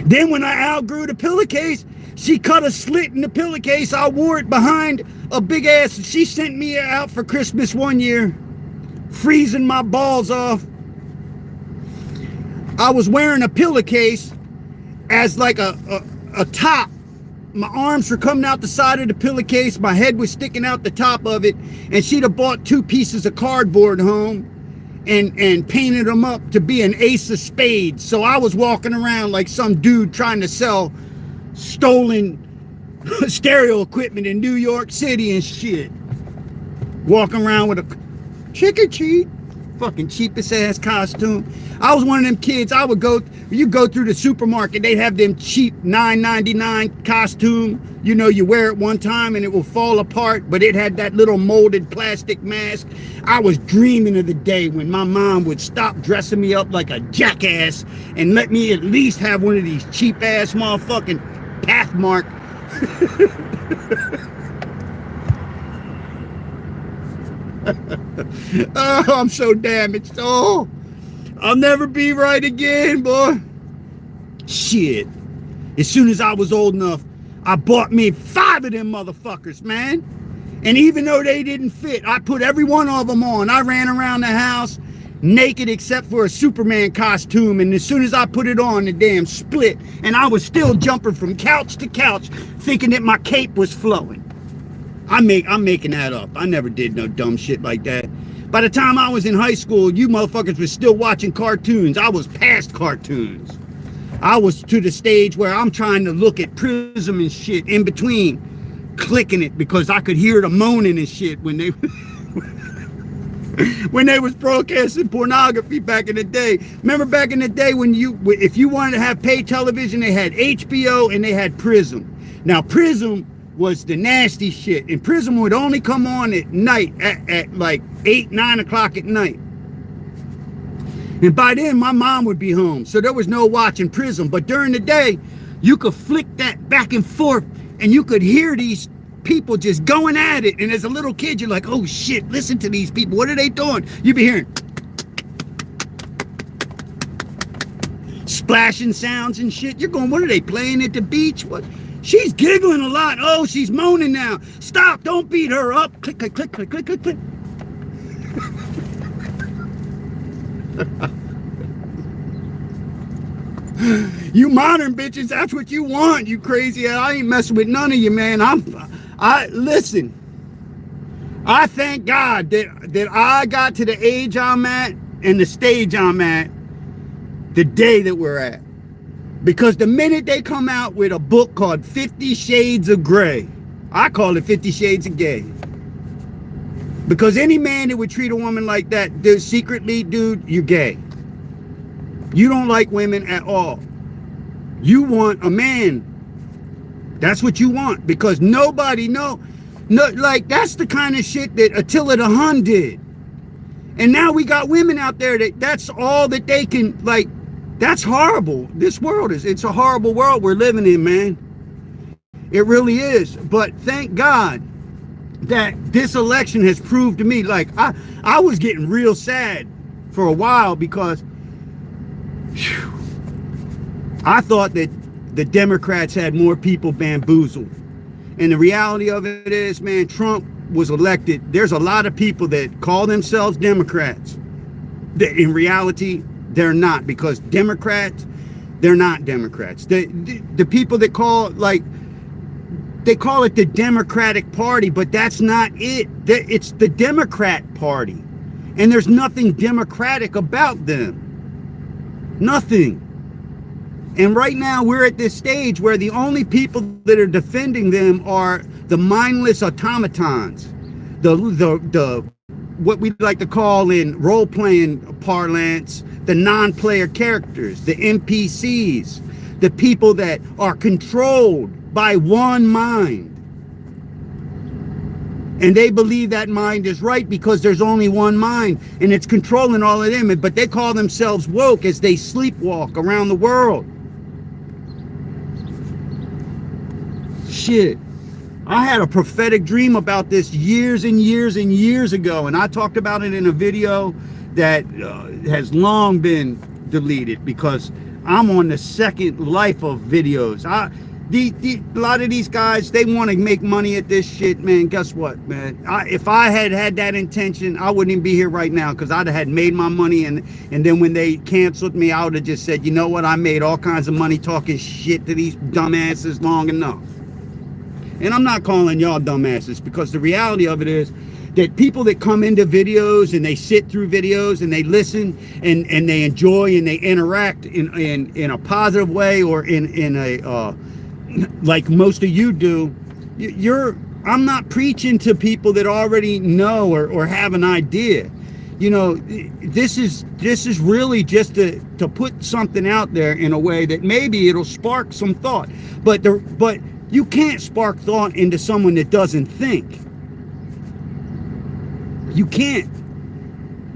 Then when I outgrew the pillowcase, she cut a slit in the pillowcase. I wore it behind a big ass. She sent me out for Christmas one year, freezing my balls off. I was wearing a pillowcase as like a top. My arms were coming out the side of the pillowcase. My head was sticking out the top of it. And she'd have bought 2 pieces of cardboard home and painted them up to be an ace of spades. So I was walking around like some dude trying to sell stolen stereo equipment in New York City and shit. Walking around with a trick or treat, fucking cheapest ass costume. I was one of them kids. You go through the supermarket, they'd have them cheap $9.99 costume. You wear it one time and it will fall apart, but it had that little molded plastic mask. I was dreaming of the day when my mom would stop dressing me up like a jackass and let me at least have one of these cheap ass motherfucking Pathmark. Oh, I'm so damaged. Oh, I'll never be right again, boy. Shit. As soon as I was old enough, I bought me 5 of them motherfuckers, man. And even though they didn't fit, I put every one of them on. I ran around the house naked except for a Superman costume, and as soon as I put it on, the damn split, and I was still jumping from couch to couch thinking that my cape was flowing. I'm making that up. I never did no dumb shit like that. By the time I was in high school, you motherfuckers were still watching cartoons. I was past cartoons. I was to the stage where I'm trying to look at Prism and shit in between, clicking it because I could hear the moaning and shit when they when they was broadcasting pornography back in the day. Remember back in the day when if you wanted to have paid television, they had HBO and they had Prism. Now Prism was the nasty shit, and Prism would only come on at night at like 8, 9 o'clock at night. And by then my mom would be home, so there was no watching Prism. But during the day, you could flick that back and forth and you could hear these people just going at it. And as a little kid, you're like, oh shit, listen to these people, what are they doing? You'd be hearing splashing sounds and shit. You're going, what are they playing at the beach? What? She's giggling a lot. Oh, she's moaning now. Stop, don't beat her up. Click, click, click, click, click, click, click. You modern bitches, that's what you want. You crazy. I ain't messing with none of you, man. I listen. I thank God that I got to the age I'm at and the stage I'm at the day that we're at. Because the minute they come out with a book called 50 Shades of Gray, I call it 50 Shades of Gay. Because any man that would treat a woman like that, dude, secretly, dude, you're gay. You don't like women at all. You want a man. That's what you want. Because nobody like that's the kind of shit that Attila the Hun did. And now we got women out there that's all that they can, like, that's horrible. This world it's a horrible world we're living in, man. It really is. But thank God that this election has proved to me, like, I was getting real sad for a while because I thought that the Democrats had more people bamboozled. And the reality of it is, man, Trump was elected. There's a lot of people that call themselves Democrats that in reality they're not, because Democrats, they're not Democrats. The people that call, like, they call it the Democratic Party, but that's not it. It's the Democrat Party. And there's nothing democratic about them. Nothing. And right now we're at this stage where the only people that are defending them are the mindless automatons. The what we like to call in role-playing parlance, the non-player characters, the NPCs, the people that are controlled by one mind. And they believe that mind is right because there's only one mind and it's controlling all of them. But they call themselves woke as they sleepwalk around the world. Shit. I had a prophetic dream about this years and years and years ago, and I talked about it in a video that has long been deleted because I'm on the second life of videos. A lot of these guys, they want to make money at this shit, man. Guess what, man? If I had had that intention, I wouldn't even be here right now, because I'd have had made my money, and then when they canceled me, I would have just said, you know what? I made all kinds of money talking shit to these dumbasses long enough. And I'm not calling y'all dumbasses, because the reality of it is that people that come into videos and they sit through videos and they listen and they enjoy and they interact in a positive way, or in a like most of you do, I'm not preaching to people that already know or have an idea. You know, this is really just to put something out there in a way that maybe it'll spark some thought. But you can't spark thought into someone that doesn't think. You can't.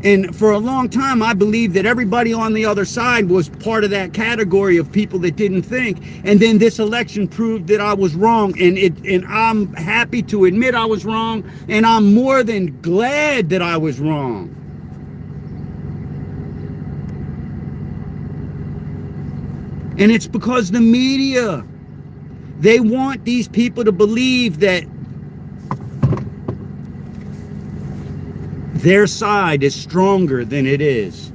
And for a long time, I believed that everybody on the other side was part of that category of people that didn't think. And then this election proved that I was wrong. And I'm happy to admit I was wrong. And I'm more than glad that I was wrong. And it's because the media, they want these people to believe that their side is stronger than it is.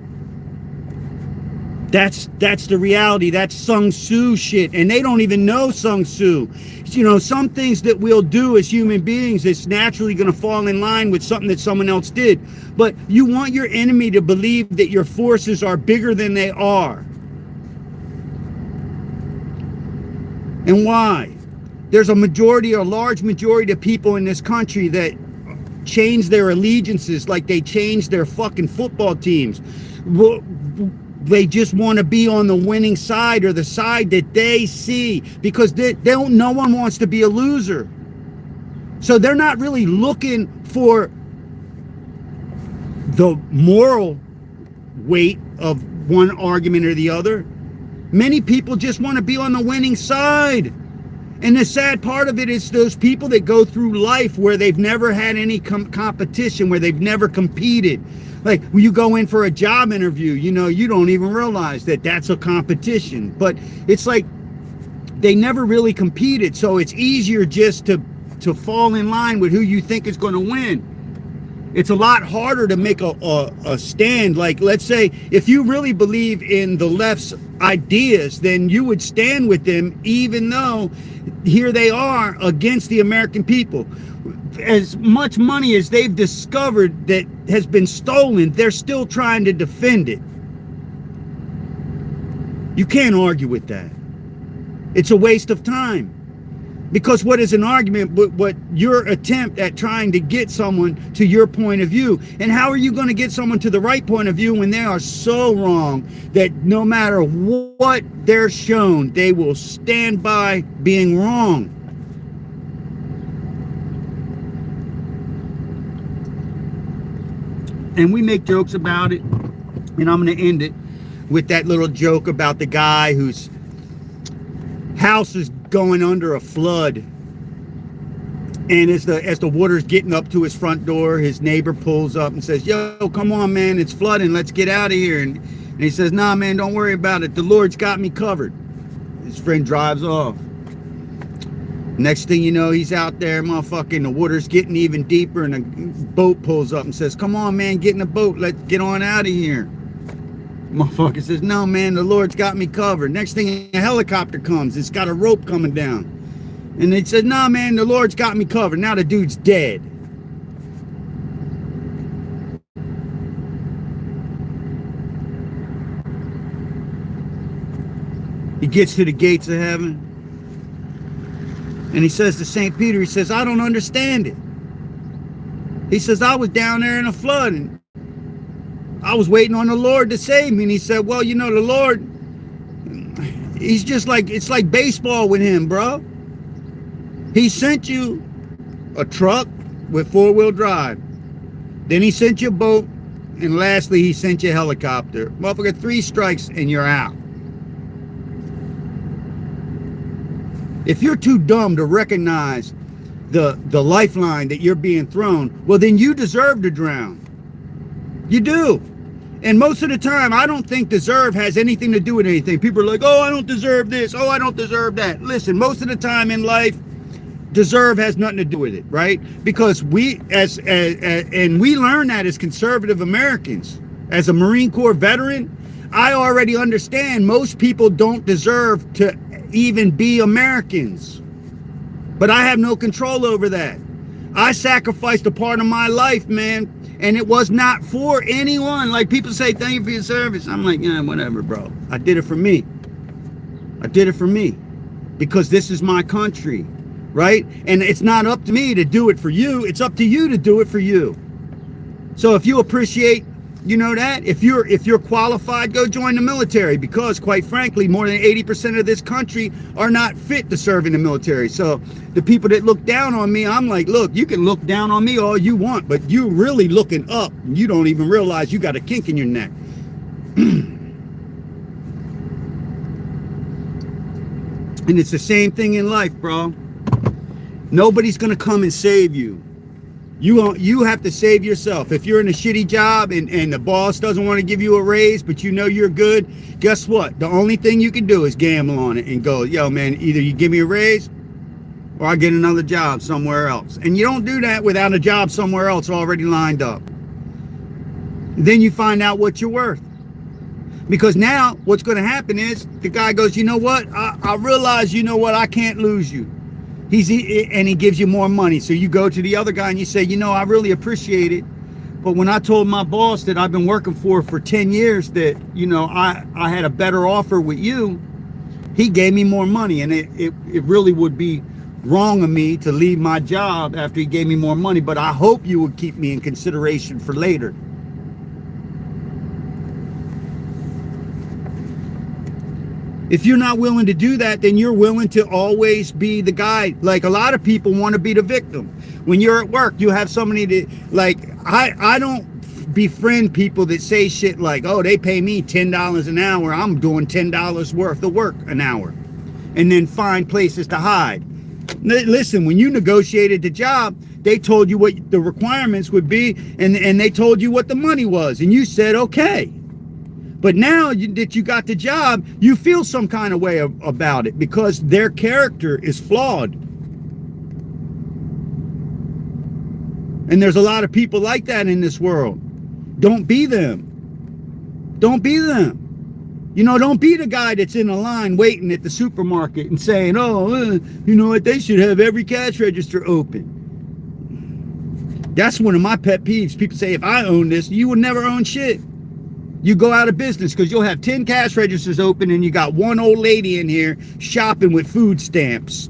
That's the reality. That's Sun Tzu shit. And they don't even know Sun Tzu. You know, some things that we'll do as human beings, it's naturally going to fall in line with something that someone else did. But you want your enemy to believe that your forces are bigger than they are. And why? There's a large majority of people in this country that change their allegiances like they change their fucking football teams. They just want to be on the winning side, or the side that they see, because no one wants to be a loser. So they're not really looking for the moral weight of one argument or the other. Many people just want to be on the winning side. And the sad part of it is those people that go through life where they've never had any competition, where they've never competed. Like when you go in for a job interview, you know, you don't even realize that that's a competition. But it's like they never really competed. So it's easier just to fall in line with who you think is going to win. It's a lot harder to make a stand. Like, let's say, if you really believe in the left's ideas, then you would stand with them, even though here they are against the American people. As much money as they've discovered that has been stolen, they're still trying to defend it. You can't argue with that. It's a waste of time. Because what is an argument but what your attempt at trying to get someone to your point of view? And how are you going to get someone to the right point of view when they are so wrong that no matter what they're shown, they will stand by being wrong? And we make jokes about it. And I'm going to end it with that little joke about the guy whose house is going under a flood, and as the water's getting up to his front door, his neighbor pulls up and says, "Yo, come on, man, it's flooding, let's get out of here." And he says, "Nah, man, don't worry about it, the Lord's got me covered." His friend drives off. Next thing you know, he's out there, motherfucking, the water's getting even deeper, and a boat pulls up and says, "Come on, man, get in the boat, let's get on out of here." Motherfucker says, "No, man, the Lord's got me covered." Next thing, a helicopter comes. It's got a rope coming down. And they said, "Nah, man, the Lord's got me covered." Now the dude's dead. He gets to the gates of heaven. And he says to St. Peter, he says, "I don't understand it." He says, "I was down there in a flood, and I was waiting on the Lord to save me." And he said, "Well, you know, the Lord, he's just like, it's like baseball with him, bro. He sent you a truck with 4-wheel drive. Then he sent you a boat. And lastly, he sent you a helicopter. Motherfucker, 3 strikes and you're out. If you're too dumb to recognize the lifeline that you're being thrown, well, then you deserve to drown. You do. And most of the time, I don't think deserve has anything to do with anything. People are like, "Oh, I don't deserve this. Oh, I don't deserve that." Listen, most of the time in life, deserve has nothing to do with it, right? Because we, and we learn that as conservative Americans. As a Marine Corps veteran, I already understand most people don't deserve to even be Americans. But I have no control over that. I sacrificed a part of my life, man. And it was not for anyone. Like, people say, "Thank you for your service." I'm like, yeah, whatever, bro. I did it for me. I did it for me. Because this is my country, right? And it's not up to me to do it for you. It's up to you to do it for you. So if you appreciate, you know, that, if you're qualified, go join the military. Because, quite frankly, more than 80% of this country are not fit to serve in the military. So the people that look down on me, I'm like, look, you can look down on me all you want, but you're really looking up. You don't even realize you got a kink in your neck. And it's the same thing in life, bro. Nobody's gonna come and save you. You have to save yourself. If you're in a shitty job and the boss doesn't want to give you a raise, but you know you're good, guess what? The only thing you can do is gamble on it and go, "Yo, man, either you give me a raise or I get another job somewhere else." And you don't do that without a job somewhere else already lined up. Then you find out what you're worth. Because now what's going to happen is the guy goes, "You know what? I realize, you know what? I can't lose you." And he gives you more money. So you go to the other guy and you say, "You know, I really appreciate it. But when I told my boss that I've been working for 10 years that, you know, I had a better offer with you, he gave me more money. And it really would be wrong of me to leave my job after he gave me more money. But I hope you would keep me in consideration for later." If you're not willing to do that, then you're willing to always be the guy. Like, a lot of people want to be the victim. When you're at work, you have somebody that, like, I don't befriend people that say shit like, "Oh, they pay me $10 an hour. I'm doing $10 worth of work an hour." And then find places to hide. Listen, when you negotiated the job, they told you what the requirements would be, and they told you what the money was, and you said, okay. But now that you got the job, you feel some kind of way about it because their character is flawed. And there's a lot of people like that in this world. Don't be them. Don't be them. You know, don't be the guy that's in a line waiting at the supermarket and saying, oh, you know what, they should have every cash register open. That's one of my pet peeves. People say, if I own this, you would never own shit. You go out of business because you'll have 10 cash registers open and you got one old lady in here shopping with food stamps.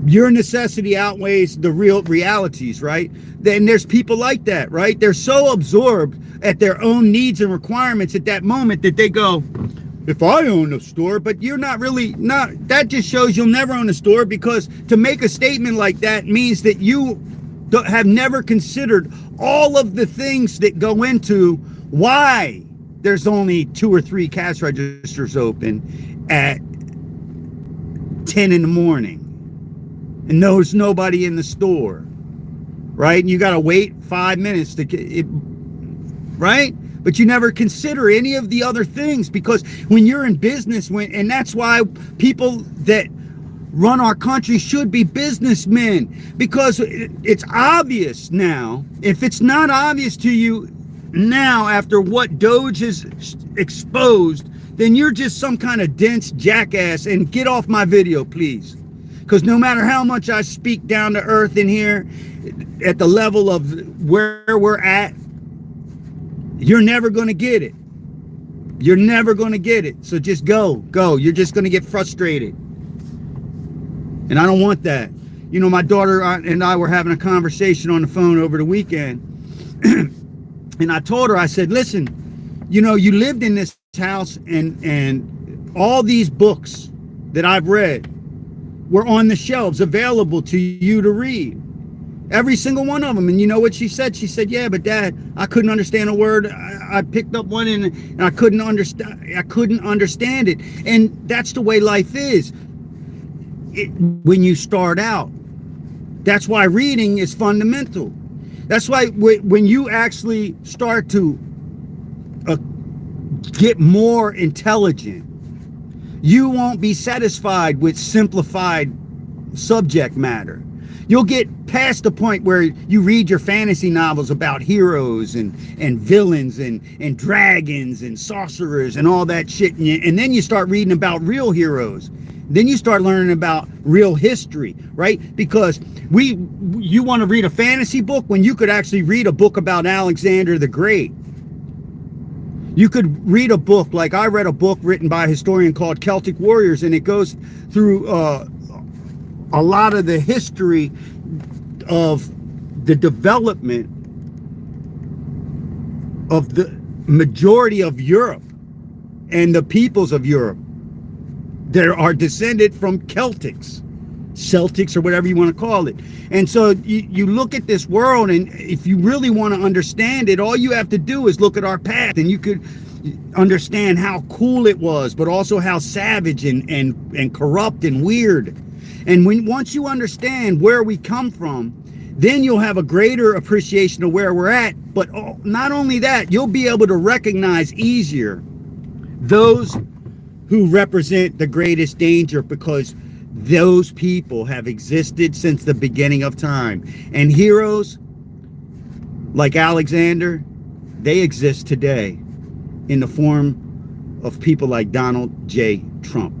Your necessity outweighs the real realities, right? Then there's people like that, right? They're so absorbed at their own needs and requirements at that moment that they go, if I own a store, but you're not really, that just shows you'll never own a store, because to make a statement like that means that you have never considered all of the things that go into why there's only 2 or 3 cash registers open at 10 in the morning. And there's nobody in the store, right? And you got to wait 5 minutes to get it, right? But you never consider any of the other things, because when you're in business, and that's why people that run our country should be businessmen, because it's obvious now. If it's not obvious to you now after what Doge has exposed, then you're just some kind of dense jackass, and get off my video, please. Because no matter how much I speak down to earth in here, at the level of where we're at, you're never going to get it. You're never going to get it. So just go. You're just going to get frustrated. And I don't want that. You know, my daughter and I were having a conversation on the phone over the weekend. And I told her, I said, listen, you know, you lived in this house, and all these books that I've read were on the shelves available to you to read. Every single one of them. And you know what she said? She said, yeah, but Dad, I couldn't understand a word. I picked up one and I couldn't understand it. And that's the way life is. When you start out. That's why reading is fundamental. That's why when you actually start to get more intelligent, you won't be satisfied with simplified subject matter. You'll get past the point where you read your fantasy novels about heroes and villains and dragons and sorcerers and all that shit. And then you start reading about real heroes. Then you start learning about real history, right? Because you want to read a fantasy book when you could actually read a book about Alexander the Great. You could read a book, like I read a book written by a historian called Celtic Warriors, and it goes through a lot of the history of the development of the majority of Europe and the peoples of Europe. There are descended from Celtics or whatever you want to call it. And so you look at this world, and if you really want to understand it, all you have to do is look at our past, and you could understand how cool it was, but also how savage and corrupt and weird. And once you understand where we come from, then you'll have a greater appreciation of where we're at. But not only that, you'll be able to recognize easier those who represent the greatest danger, because those people have existed since the beginning of time. And heroes like Alexander, they exist today in the form of people like Donald J. Trump.